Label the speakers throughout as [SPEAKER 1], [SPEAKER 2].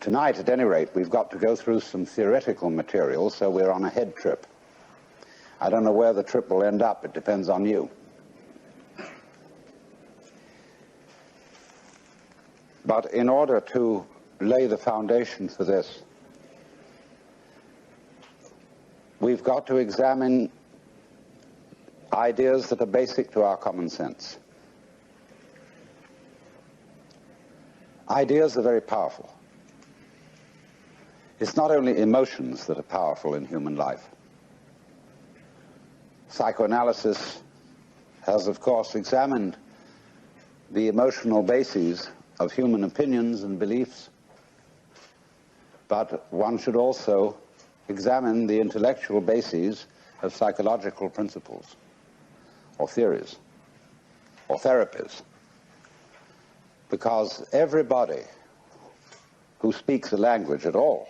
[SPEAKER 1] Tonight, at any rate, we've got to go through some theoretical material, so we're on a head trip. I don't know where the trip will end up. It depends on you. But in order to lay the foundation for this, we've got to examine ideas that are basic to our common sense. Ideas are very powerful. It's not only emotions that are powerful in human life. Psychoanalysis has, of course, examined the emotional bases of human opinions and beliefs, but one should also examine the intellectual bases of psychological principles, or theories, or therapies, because everybody who speaks a language at all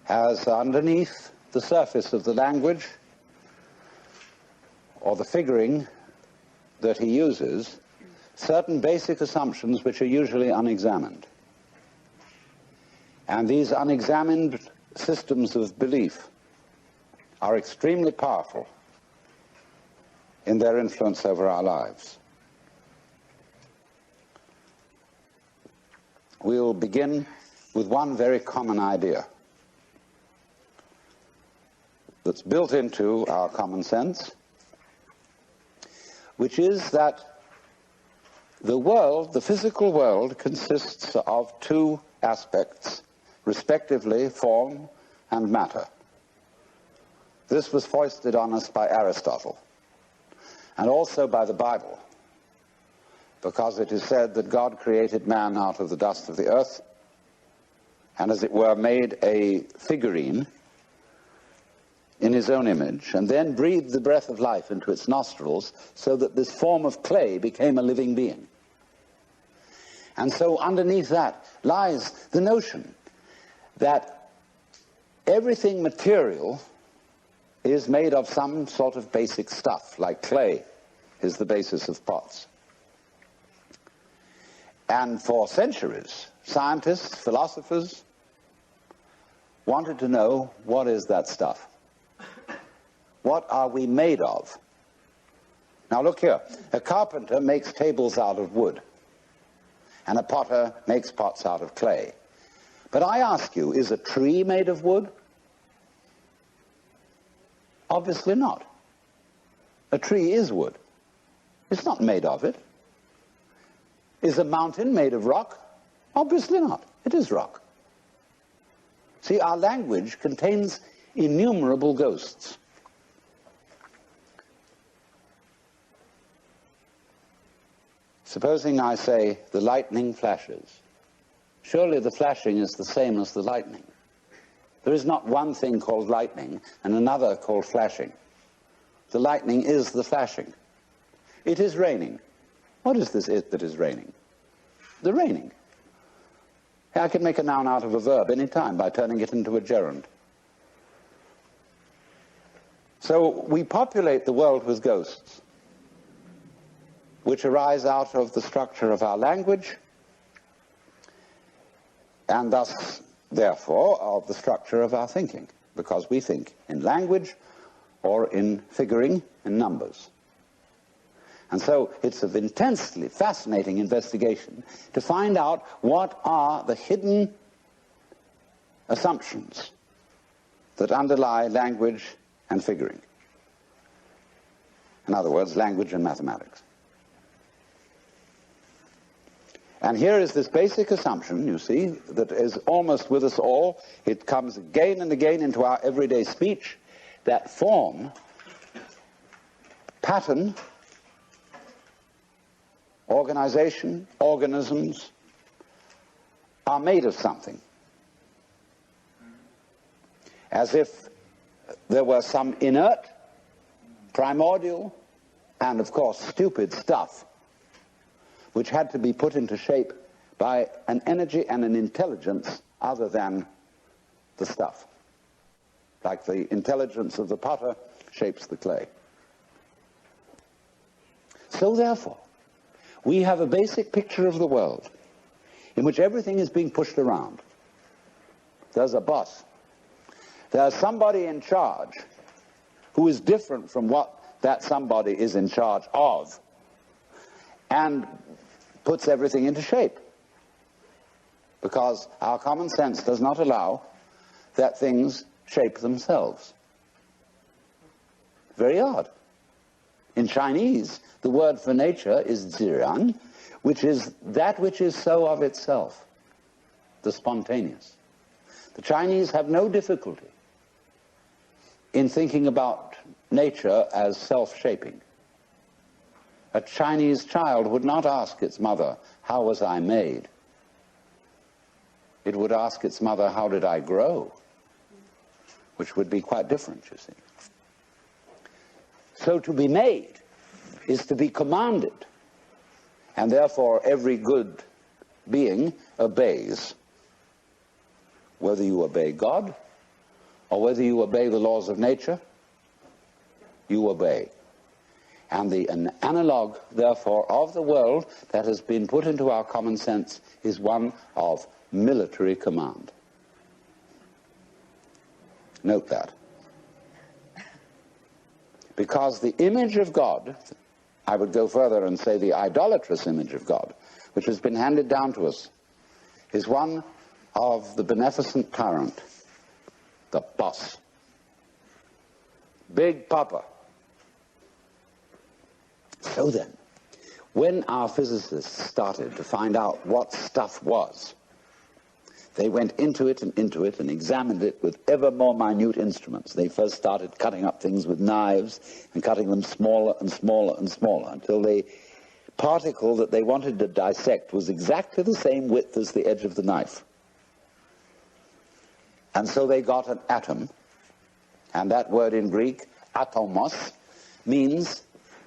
[SPEAKER 1] has underneath the surface of the language or the figuring that he uses certain basic assumptions which are usually unexamined. And these unexamined systems of belief are extremely powerful in their influence over our lives. We'll begin with one very common idea that's built into our common sense, which is that the world, the physical world, consists of two aspects, respectively form and matter. This was foisted on us by Aristotle, and also by the Bible, because it is said that God created man out of the dust of the earth, and as it were made a figurine in his own image, and then breathed the breath of life into its nostrils so that this form of clay became a living being. And so underneath that lies the notion that everything material is made of some sort of basic stuff, like clay is the basis of pots. And for centuries, scientists, philosophers wanted to know, what is that stuff? What are we made of? Now look here, a carpenter makes tables out of wood, and a potter makes pots out of clay. But I ask you, is a tree made of wood? Obviously not. A tree is wood. It's not made of it. Is a mountain made of rock? Obviously not. It is rock. See, our language contains innumerable ghosts. Supposing I say, the lightning flashes. Surely the flashing is the same as the lightning. There is not one thing called lightning and another called flashing. The lightning is the flashing. It is raining. What is this it that is raining? The raining. I can make a noun out of a verb any time by turning it into a gerund. So we populate the world with ghosts, which arise out of the structure of our language, and thus, therefore, of the structure of our thinking, because we think in language or in figuring in numbers. And so it's of intensely fascinating investigation to find out what are the hidden assumptions that underlie language and figuring. In other words, language and mathematics. And here is this basic assumption, you see, that is almost with us all. It comes again and again into our everyday speech, that form, pattern, organization, organisms are made of something. As if there were some inert, primordial, and of course stupid stuff which had to be put into shape by an energy and an intelligence other than the stuff. Like the intelligence of the potter shapes the clay. So therefore, we have a basic picture of the world in which everything is being pushed around. There's a boss. There's somebody in charge who is different from what that somebody is in charge of, and puts everything into shape. Because our common sense does not allow that things shape themselves. Very odd. In Chinese, the word for nature is ziran, which is that which is so of itself, the spontaneous. The Chinese have no difficulty in thinking about nature as self-shaping. A Chinese child would not ask its mother, "How was I made?" It would ask its mother, "How did I grow?" Which would be quite different, you see. So to be made is to be commanded, and therefore every good being obeys. Whether you obey God or whether you obey the laws of nature, you obey. And an analog, therefore, of the world that has been put into our common sense is one of military command. Note that. Because the image of God, I would go further and say the idolatrous image of God, which has been handed down to us, is one of the beneficent tyrant, the boss. Big Papa. So then, when our physicists started to find out what stuff was, they went into it and examined it with ever more minute instruments. They first started cutting up things with knives and cutting them smaller and smaller and smaller until the particle that they wanted to dissect was exactly the same width as the edge of the knife. And so they got an atom, and that word in Greek, atomos, means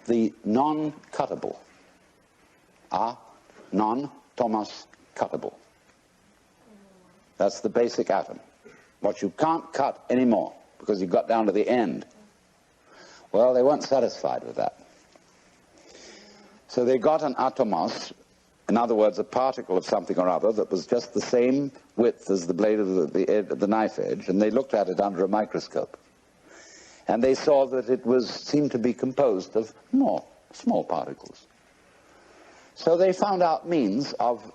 [SPEAKER 1] the non-cuttable. Non-tomos cuttable. That's the basic atom. What you can't cut anymore because you got down to the end. Well, they weren't satisfied with that. So they got an atomos, in other words, a particle of something or other that was just the same width as the blade of the knife edge, and they looked at it under a microscope. And they saw that it seemed to be composed of more small particles. So they found out means of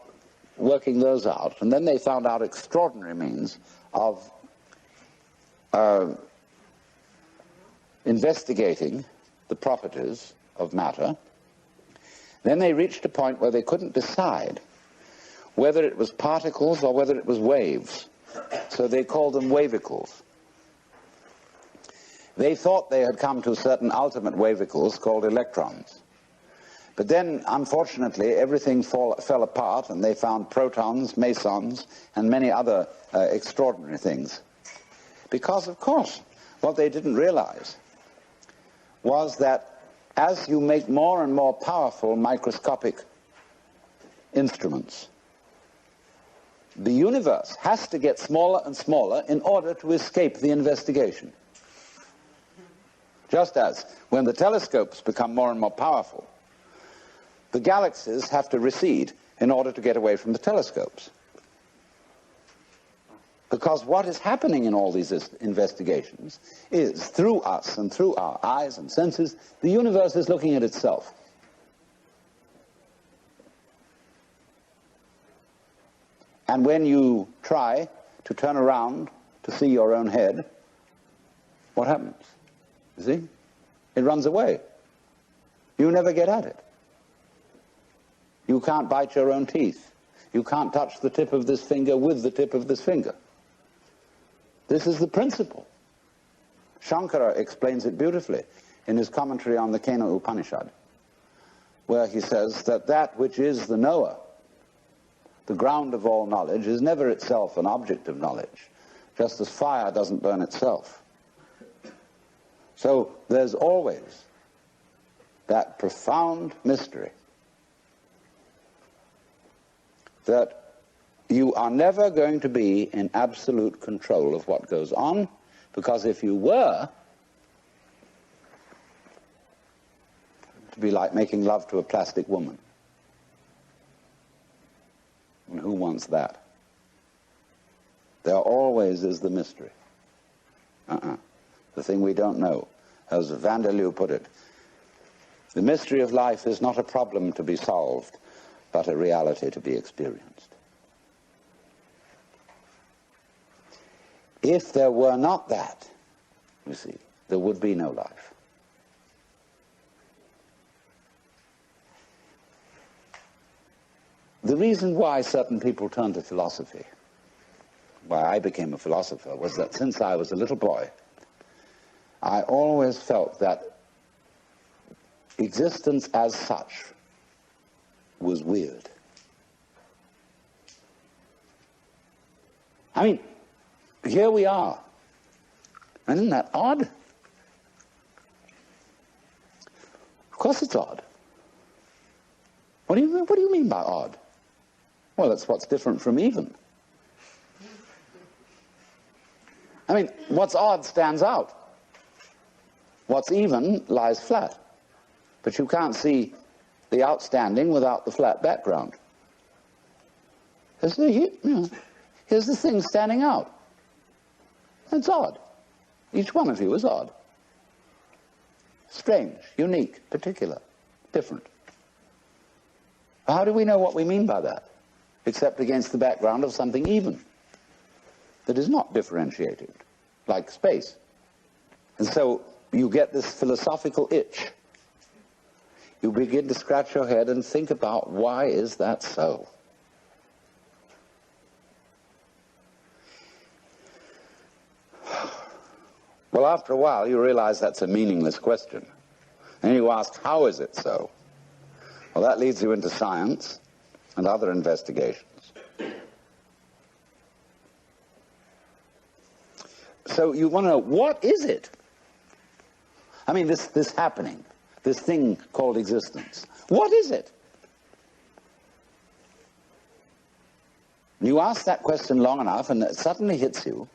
[SPEAKER 1] working those out, and then they found out extraordinary means of investigating the properties of matter. Then they reached a point where they couldn't decide whether it was particles or whether it was waves. So they called them wavicles. They thought they had come to certain ultimate wavicles called electrons. But then, unfortunately, everything fell apart, and they found protons, mesons, and many other extraordinary things. Because, of course, what they didn't realize was that as you make more and more powerful microscopic instruments, the universe has to get smaller and smaller in order to escape the investigation. Just as when the telescopes become more and more powerful, the galaxies have to recede in order to get away from the telescopes. Because what is happening in all these investigations is, through us and through our eyes and senses, the universe is looking at itself. And when you try to turn around to see your own head, what happens? You see? It runs away. You never get at it. You can't bite your own teeth. You can't touch the tip of this finger with the tip of this finger. This is the principle. Shankara explains it beautifully in his commentary on the Kena Upanishad, where he says that that which is the knower, the ground of all knowledge, is never itself an object of knowledge, just as fire doesn't burn itself. So there's always that profound mystery that you are never going to be in absolute control of what goes on, because if you were, it would be like making love to a plastic woman. And who wants that? There always is the mystery. The thing we don't know. As Vanderloo put it, the mystery of life is not a problem to be solved, but a reality to be experienced. If there were not that, you see, there would be no life. The reason why certain people turn to philosophy, why I became a philosopher, was that since I was a little boy, I always felt that existence as such was weird. I mean, here we are. Isn't that odd? Of course it's odd. What do you mean by odd? Well, it's what's different from even. I mean, what's odd stands out. What's even lies flat. But you can't see the outstanding without the flat background. Here's the thing standing out. It's odd. Each one of you is odd. Strange, unique, particular, different. How do we know what we mean by that? Except against the background of something even, that is not differentiated, like space. And so you get this philosophical itch. You begin to scratch your head and think about, why is that so? Well, after a while, you realize that's a meaningless question. And you ask, how is it so? Well, that leads you into science and other investigations. So you want to know, what is it? I mean, this happening, this thing called existence. What is it? You ask that question long enough, and it suddenly hits you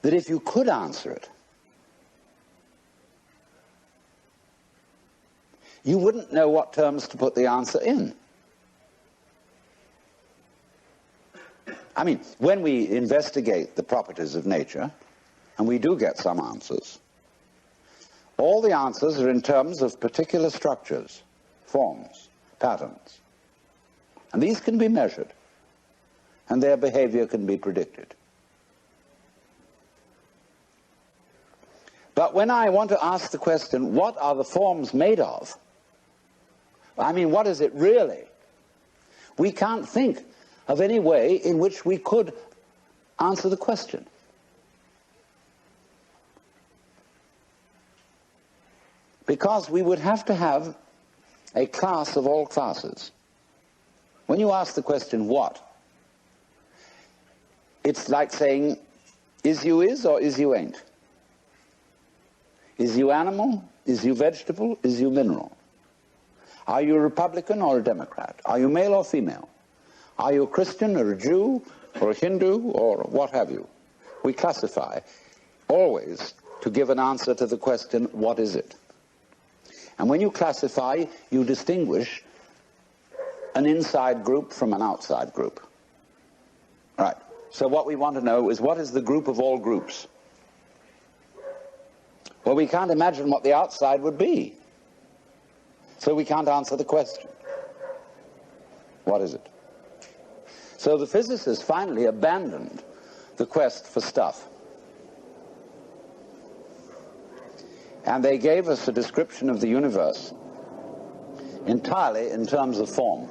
[SPEAKER 1] that if you could answer it, you wouldn't know what terms to put the answer in. I mean, when we investigate the properties of nature, and we do get some answers, all the answers are in terms of particular structures, forms, patterns. And these can be measured, and their behavior can be predicted. But when I want to ask the question, what are the forms made of? I mean, what is it really? We can't think of any way in which we could answer the question. Because we would have to have a class of all classes. When you ask the question, what? It's like saying, is you is or is you ain't? Is you animal? Is you vegetable? Is you mineral? Are you a Republican or a Democrat? Are you male or female? Are you a Christian or a Jew or a Hindu or what have you? We classify always to give an answer to the question, what is it? And when you classify, you distinguish an inside group from an outside group. Right. So what we want to know is, what is the group of all groups? Well, we can't imagine what the outside would be. So we can't answer the question. What is it? So the physicists finally abandoned the quest for stuff. And they gave us a description of the universe entirely in terms of form.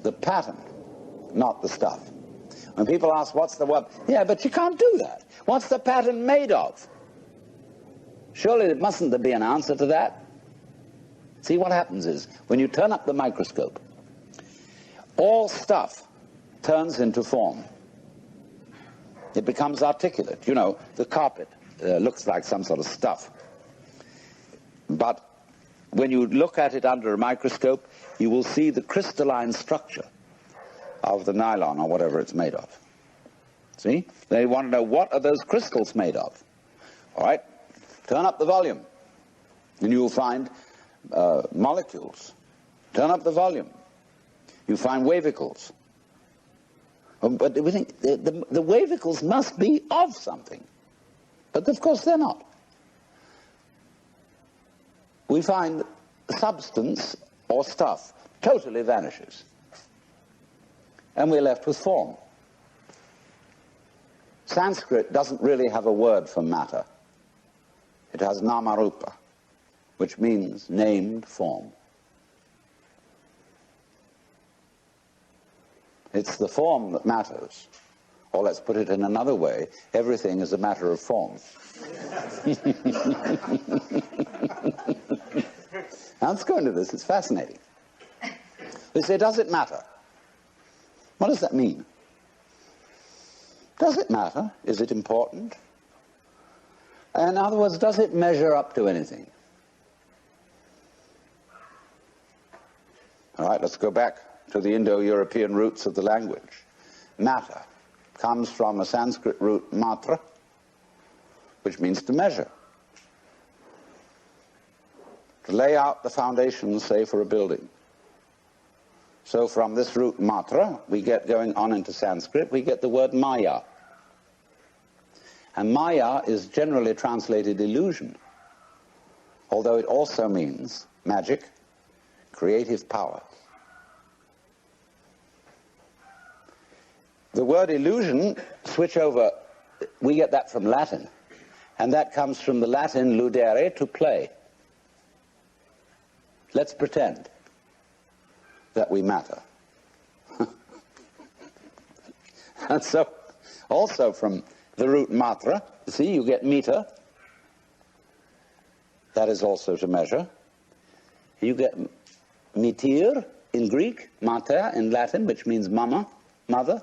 [SPEAKER 1] The pattern, not the stuff. When people ask, what's the web? Yeah, but you can't do that. What's the pattern made of? Surely mustn't there be an answer to that? See, what happens is, when you turn up the microscope, all stuff turns into form. It becomes articulate. You know, the carpet looks like some sort of stuff. But when you look at it under a microscope, you will see the crystalline structure of the nylon or whatever it's made of. See? They want to know, what are those crystals made of? All right? Turn up the volume, and you will find molecules Turn up the volume. You find wavicles. But we think the wavicles must be of something. But of course they're not. We find substance or stuff totally vanishes. And we're left with form. Sanskrit doesn't really have a word for matter. It has namarupa, which means named form. It's the form that matters. Or let's put it in another way, everything is a matter of form. Now let's go into this, it's fascinating. They say, does it matter? What does that mean? Does it matter? Is it important? In other words, does it measure up to anything? All right, let's go back to the Indo-European roots of the language. Matter comes from a Sanskrit root matra, which means to measure. To lay out the foundations, say, for a building. So from this root matra, we get, going on into Sanskrit, we get the word maya. And maya is generally translated illusion, although it also means magic, creative power. The word illusion, switch over, we get that from Latin. And that comes from the Latin ludere, to play. Let's pretend that we matter. And so, also from the root matra, you see, you get meter. That is also to measure. You get metir in Greek, mater in Latin, which means mama, mother.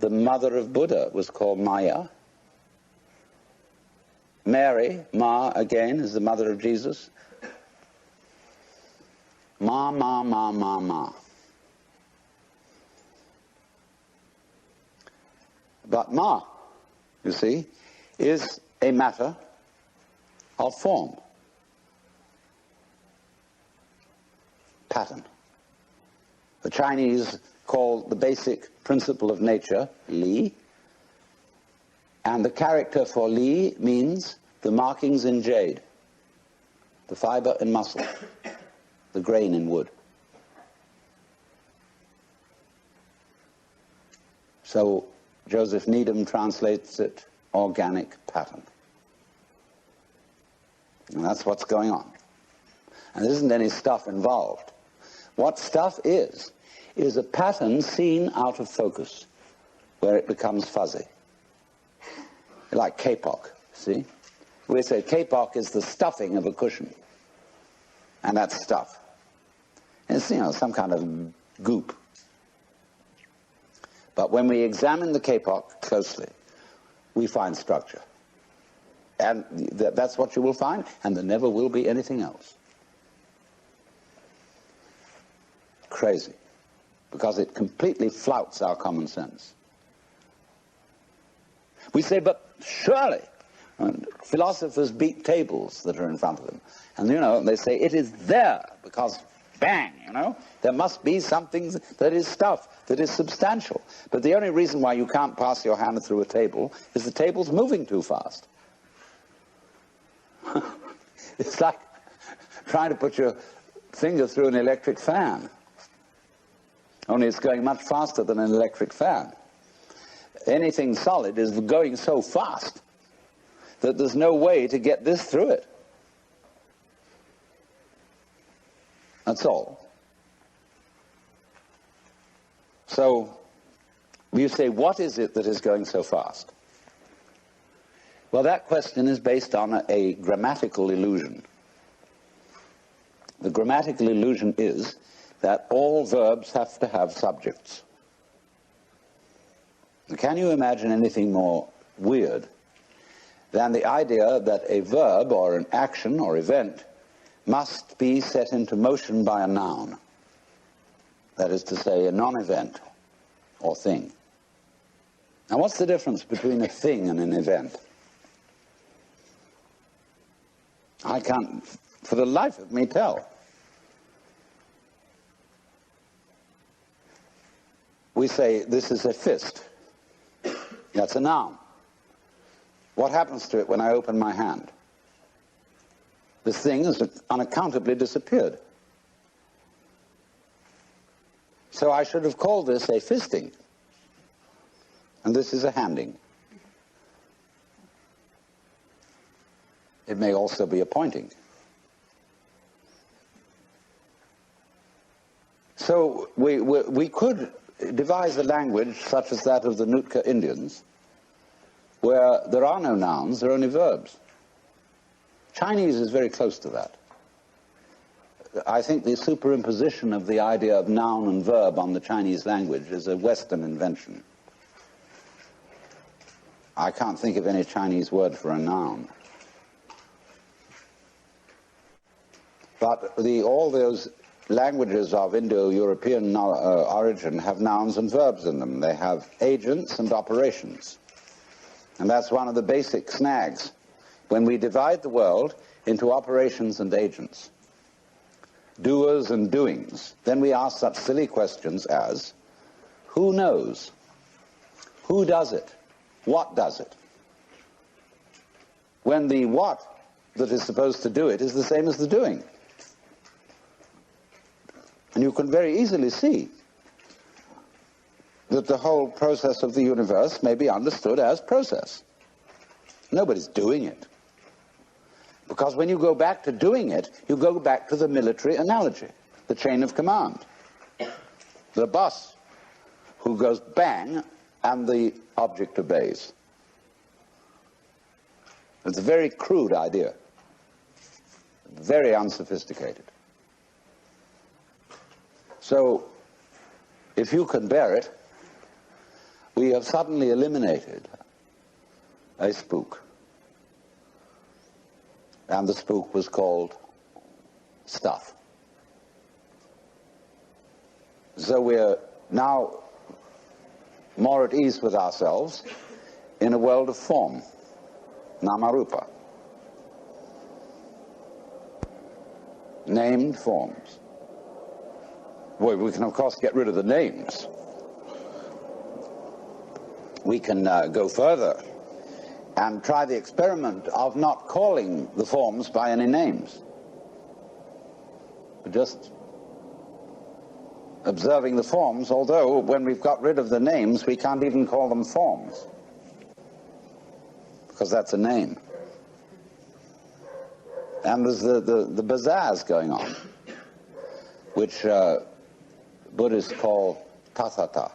[SPEAKER 1] The mother of Buddha was called Maya. Mary, Ma, again, is the mother of Jesus. Ma, ma, ma, ma, ma. But Ma, you see, is a matter of form. Pattern. The Chinese call the basic principle of nature Li, and the character for Li means the markings in jade, the fiber in muscle, the grain in wood. So Joseph Needham translates it organic pattern. And that's what's going on. And there isn't any stuff involved. What stuff is a pattern seen out of focus, where it becomes fuzzy. Like kapok, see? We say kapok is the stuffing of a cushion. And that's stuff. It's, you know, some kind of goop. But when we examine the kapok closely, we find structure. And that's what you will find, and there never will be anything else. Crazy. Because it completely flouts our common sense. We say, but surely, philosophers beat tables that are in front of them. And, you know, they say, it is there, because, bang, you know, there must be something that is stuff, that is substantial. But the only reason why you can't pass your hand through a table is the table's moving too fast. It's like trying to put your finger through an electric fan. Only it's going much faster than an electric fan. Anything solid is going so fast that there's no way to get this through it. That's all. So, you say, what is it that is going so fast? Well, that question is based on a grammatical illusion. The grammatical illusion is that all verbs have to have subjects. Can you imagine anything more weird than the idea that a verb or an action or event must be set into motion by a noun? That is to say, a non-event or thing. Now, what's the difference between a thing and an event? I can't, for the life of me, tell. We say, this is a fist. That's a noun. What happens to it when I open my hand? This thing has unaccountably disappeared. So I should have called this a fisting. And this is a handing. It may also be a pointing. So we could devise a language such as that of the Nootka Indians, where there are no nouns, there are only verbs. Chinese is very close to that. I think the superimposition of the idea of noun and verb on the Chinese language is a Western invention. I can't think of any Chinese word for a noun. But all those languages of Indo-European origin have nouns and verbs in them. They have agents and operations. And that's one of the basic snags when we divide the world into operations and agents, doers and doings. Then we ask such silly questions as, who knows? Who does it? What does it? When the what that is supposed to do it is the same as the doing. And you can very easily see that the whole process of the universe may be understood as process. Nobody's doing it. Because when you go back to doing it, you go back to the military analogy, the chain of command. The boss who goes bang and the object obeys. It's a very crude idea, very unsophisticated. So, if you can bear it, we have suddenly eliminated a spook. And the spook was called stuff. So we're now more at ease with ourselves in a world of form, namarupa, named forms. Well, we can, of course, get rid of the names. We can go further and try the experiment of not calling the forms by any names, but just observing the forms, although when we've got rid of the names, we can't even call them forms, because that's a name. And there's the bazaars going on, which Buddhists call tathata,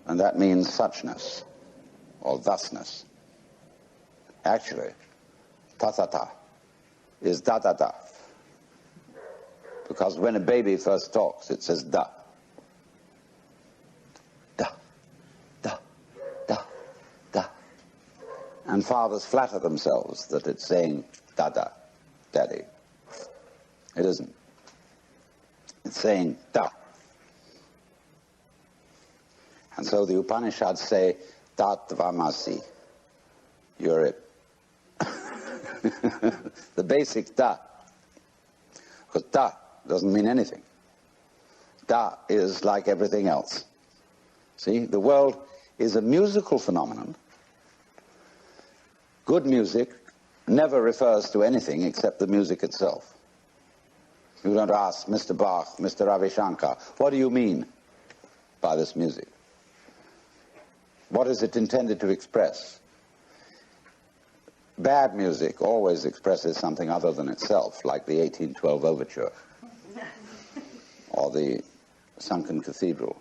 [SPEAKER 1] and that means suchness or thusness. Actually, tathata is da-da-da, because when a baby first talks, it says da. Da, da, da, da. And fathers flatter themselves that it's saying da-da, daddy. It isn't. It's saying da. And so the Upanishads say, tatvamasi. You're it. The basic da. Because da doesn't mean anything. Da is like everything else. See, the world is a musical phenomenon. Good music never refers to anything except the music itself. You don't ask Mr. Bach, Mr. Ravi Shankar, what do you mean by this music? What is it intended to express? Bad music always expresses something other than itself, like the 1812 Overture or the Sunken Cathedral.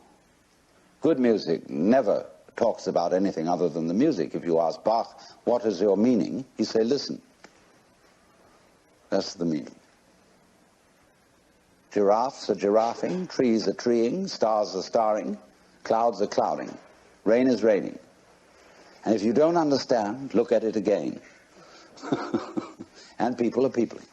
[SPEAKER 1] Good music never talks about anything other than the music. If you ask Bach, what is your meaning? He say, listen. That's the meaning. Giraffes are giraffing, trees are treeing, stars are starring, clouds are clouding, rain is raining. And if you don't understand, look at it again. And people are peopling.